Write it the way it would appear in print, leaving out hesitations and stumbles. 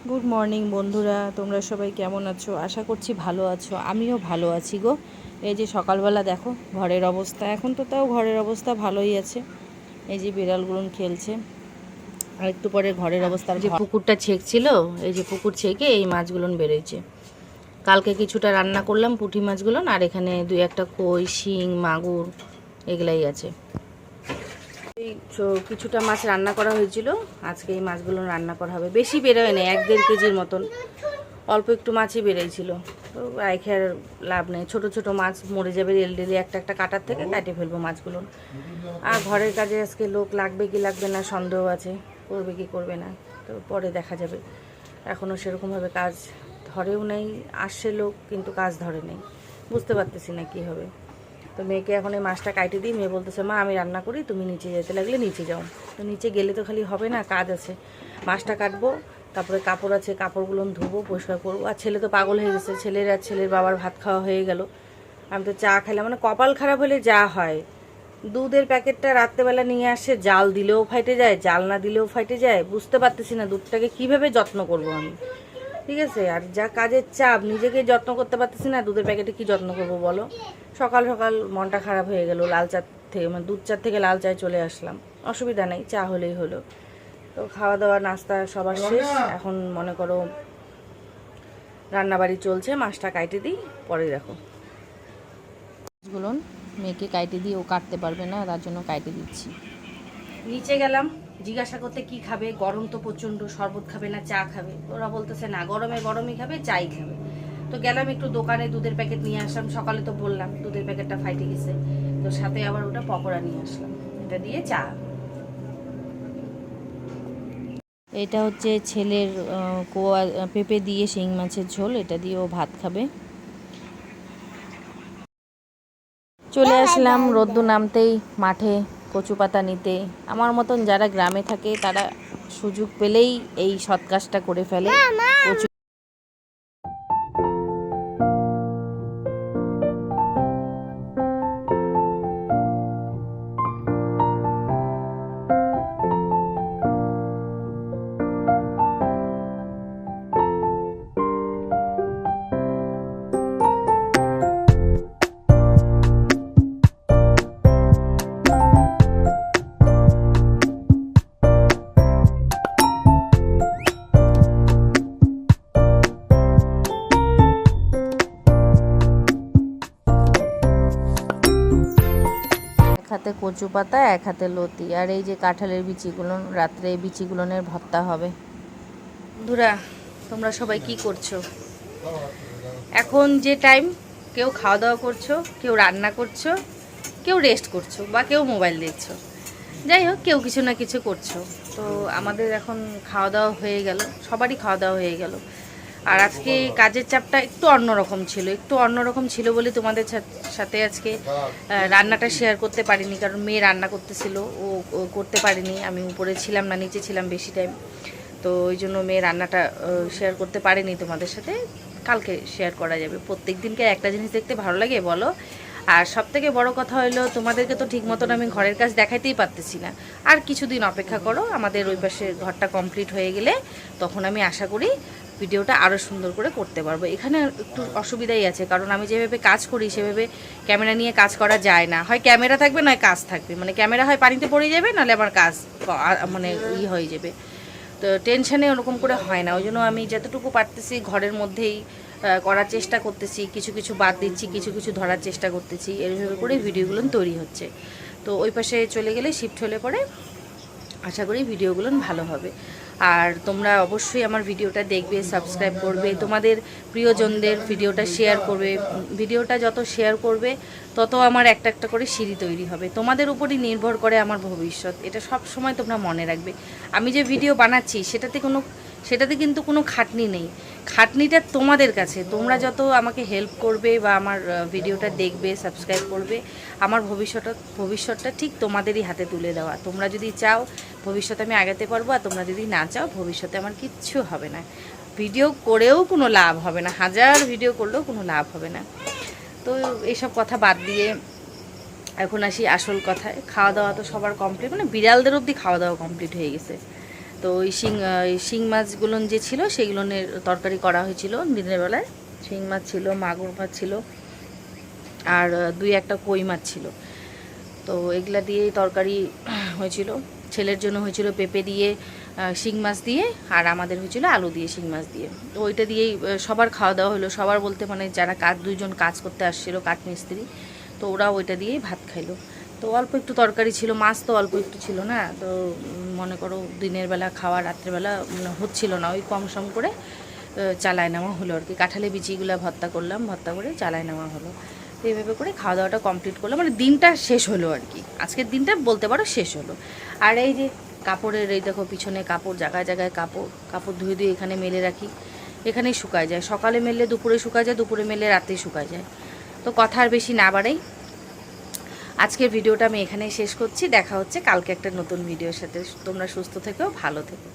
Good morning বন্ধুরা, তোমরা সবাই কেমন আছো? আশা করছি ভালো আছো। আমিও ভালো আছি গো। এই যে সকালবেলা দেখো ঘরের অবস্থা, এখন তো তাও ঘরের অবস্থা ভালোই আছে। এই যে বিড়ালগুলো খেলছে, আর একটু পরে ঘরের অবস্থা। যে পুকুরটা ছেঁকছিল, এই যে পুকুর ছেঁকে এই মাছগুলো বেরোয়ছে। কালকে কিছুটা রান্না করলাম পুঁটি মাছগুলো, আর এখানে দুই একটা কই, শিং, মাগুর এগুলাই আছে। এই কিছুটা মাছ রান্না করা হয়েছিল, আজকে এই মাছগুলো রান্না করা হবে। বেশি বেরোয় না, 1-1.5 কেজির মতন, অল্প একটু মাছই বেরোয়ছিল। তো রেখে আর লাভ নেই, ছোট ছোট মাছ মরে যাবে ডেলি একটা একটা কাটার থেকে কাটে ফেলবো মাছগুলো। আর ঘরের কাজে আজকে লোক লাগবে কি লাগবে না সন্দেহ আছে, করবে কি করবে না তো পরে দেখা যাবে। এখনও সেরকমভাবে কাজ ধরেও নেই, আসছে লোক কিন্তু কাজ ধরে নেই, বুঝতে পারতেছি না কী হবে। তো মেয়েকে এখন এই মাছটা কাটে দিই, মেয়ে বলতেছে মা আমি রান্না করি, তুমি নিচে যেতে লাগলে নিচে যাও। তো নিচে গেলে তো খালি হবে না, কাজ আছে। মাছটা কাটবো, তারপরে কাপড় আছে, কাপড়গুলো ধুবো, পরিষ্কার করবো। আর ছেলে তো পাগল হয়ে গেছে, ছেলের আর ছেলের বাবার ভাত খাওয়া হয়ে গেল। আমি তো চা খাইলাম, মানে কপাল খারাপ হলে যা হয়। দুধের প্যাকেটটা রাত্রেবেলা নিয়ে আসে, জাল দিলেও ফাইটে যায়, জাল না দিলেও ফাইটে যায়। বুঝতে পারতেছি না দুধটাকে কীভাবে যত্ন করব আমি, ঠিক আছে। আর যা কাজের চাপ, নিজেকে যত্ন করতে পারতেছি না, দুধের প্যাকেটে কি যত্ন করব বলো। সকাল সকাল মনটা খারাপ হয়ে গেল, লাল চা থেকে মানে দুধ চা থেকে লাল চায় চলে আসলাম। অসুবিধা নেই, চা হলেই হলো। তো খাওয়া দাওয়া নাস্তা সবার শেষ, এখন মনে করো রান্নাবাড়ি চলছে। মাছটা কাটে দিই, পরে দেখো মাছগুলো মেয়েকে কাটে দিই, ও কাটতে পারবে না, তার জন্য কাটে দিচ্ছি। নিচে গেলাম জিজ্ঞাসা করতে কি খাবে, গরম তো প্রচণ্ড, শরবত খাবে না চা খাবে। ওরা বলতেছে না, গরমে গরমই খাবে, চাই খাবে। তো গেলাম একটু দোকানে, দুধের প্যাকেট নিয়ে আসলাম। সকালে তো বললাম দুধের প্যাকেটটা ফাইটে গেছে, তো সাথে আবার ওটা পকোড়া নিয়ে আসলাম, এটা দিয়ে চা। এটা হচ্ছে ছেলের কোয়া পেঁপে দিয়ে শিং মাছের ঝোল, এটা দিয়ে ও ভাত খাবে। চলে আসলাম রোদ্দুর নামতেই মাঠে কচু পাতা নিতে। আমার মতন যারা গ্রামে থাকে তারা সুযোগ পেলেই এই সৎ কাজটা করে ফেলে। কচু এক হাতে কচু পাতা, এক হাতে লতি, আর এই যে কাঁঠালের বিচিগুলো, রাত্রে এই বিচিগুলোনের ভর্তা হবে। বন্ধুরা তোমরা সবাই কি করছো? এখন যে টাইম, কেউ খাওয়া দাওয়া করছো, কেউ রান্না করছো, কেউ রেস্ট করছো, বা কেউ মোবাইল দেখছো। যাই হোক, কেউ কিছু না কিছু করছো। তো আমাদের এখন খাওয়া দাওয়া হয়ে গেল, সবারই খাওয়া দাওয়া হয়ে গেল। আর আজকে কাজের চাপটা একটু অন্যরকম ছিল বলে তোমাদের সাথে আজকে রান্নাটা শেয়ার করতে পারিনি, কারণ মেয়ে রান্না করতেছিল, ও করতে পারিনি। আমি উপরে ছিলাম না, নিচে ছিলাম বেশি টাইম, তো ওই জন্য মেয়ে রান্নাটা শেয়ার করতে পারিনি তোমাদের সাথে। কালকে শেয়ার করা যাবে। প্রত্যেক দিনকে একটা জিনিস দেখতে ভালো লাগে বলো? আর সবথেকে বড় কথা হলো, তোমাদেরকে তো ঠিক মতন আমি ঘরের কাজ দেখাইতেই পারতেছি না। আর কিছুদিন অপেক্ষা করো, আমাদের ওই পাশে ঘরটা কমপ্লিট হয়ে গেলে তখন আমি আশা করি ভিডিওটা আরও সুন্দর করে করতে পারবো। এখানে একটু অসুবিধাই আছে, কারণ আমি যেভাবে কাজ করি সেভাবে ক্যামেরা নিয়ে কাজ করা যায় না। হয় ক্যামেরা থাকবে, নয় কাজ থাকবে। মানে ক্যামেরা হয় পানিতে পড়ে যাবে, নাহলে আমার কাজ মানে হয়ে যাবে। তো টেনশানে ওরকম করে হয় না। ওই জন্য আমি যতটুকু পারতেছি ঘরের মধ্যেই করার চেষ্টা করতেছি, কিছু কিছু বাদ দিচ্ছি, কিছু কিছু ধরার চেষ্টা করতেছি। এইভাবে করে ভিডিওগুলো তৈরি হচ্ছে। তো ওই পাশে চলে গেলে, শিফট হলে পরে আশা করি ভিডিওগুলো ভালো হবে। আর তোমরা অবশ্যই আমার ভিডিওটা দেখবে, সাবস্ক্রাইব করবে, তোমাদের প্রিয়জনদের ভিডিওটা শেয়ার করবে। ভিডিওটা যত শেয়ার করবে তত আমার একটা একটা করে সিঁড়ি তৈরি হবে। তোমাদের উপরই নির্ভর করে আমার ভবিষ্যৎ, এটা সব সময় তোমরা মনে রাখবে। আমি যে ভিডিও বানাচ্ছি সেটাতে কিন্তু কোনো খাটনি নেই। খাটনিটা তোমাদের কাছে। তোমরা যত আমাকে হেল্প করবে বা আমার ভিডিওটা দেখবে, সাবস্ক্রাইব করবে, আমার ভবিষ্যৎটা ঠিক তোমাদেরই হাতে তুলে দেওয়া। তোমরা যদি চাও ভবিষ্যতে আমি আগাতে পারবো, আর তোমরা যদি না চাও ভবিষ্যতে আমার কিচ্ছু হবে না। ভিডিও করেও কোনো লাভ হবে না, হাজার ভিডিও করলেও কোনো লাভ হবে না। তো এইসব কথা বাদ দিয়ে এখন আসি আসল কথায়। খাওয়া দাওয়া তো সবার কমপ্লিট, মানে বিড়ালদের অবধি খাওয়া দাওয়া কমপ্লিট হয়ে গেছে। তো ওই শিং মাছগুলো যে ছিল সেগুলোনের তরকারি করা হয়েছিল দিনের বেলায়। শিং মাছ ছিল, মাগুর মাছ ছিল, আর 2-1টা কই মাছ ছিল। তো এগুলা দিয়েই তরকারি হয়েছিল। ছেলের জন্য হয়েছিল পেঁপে দিয়ে শিং মাছ দিয়ে, আর আমাদের হয়েছিল আলু দিয়ে শিং মাছ দিয়ে। তো ওইটা দিয়েই সবার খাওয়া দাওয়া হলো। সবার বলতে মানে যারা 2জন কাজ করতে আসছিল কাঠমিস্ত্রি, তো ওরা ওইটা দিয়েই ভাত খাইলো। তো অল্প একটু তরকারি ছিল, মাছ তো অল্প একটু ছিল না। তো মনে করো দিনের বেলা খাওয়া রাত্রেবেলা মানে হচ্ছিল না, ওই কম সম করে চালায় নেওয়া হলো আর কি। কাঁঠালে বিচিগুলো ভর্তা করলাম, ভর্তা করে চালায় নেওয়া হলো। তো এইভাবে করে খাওয়া দাওয়াটা কমপ্লিট করলাম, মানে দিনটা শেষ হলো আর কি। আজকের দিনটা বলতে পারো শেষ হলো। আর এই যে কাপড়ের, এই দেখো পিছনে কাপড়, জায়গায় জায়গায় কাপড় ধুয়ে ধুয়ে এখানে মেলে রাখি, এখানেই শুকায় যায়। সকালে মেললে দুপুরে শুকায় যায়, দুপুরে মেললে রাতেই শুকায় যায়। তো কথা আর বেশি না বাড়াই, আজকের ভিডিওটা আমি এখানেই শেষ করছি। দেখা হচ্ছে কালকে একটা নতুন ভিডিওর সাথে। তোমরা সুস্থ থেকো, ভালো থেকো।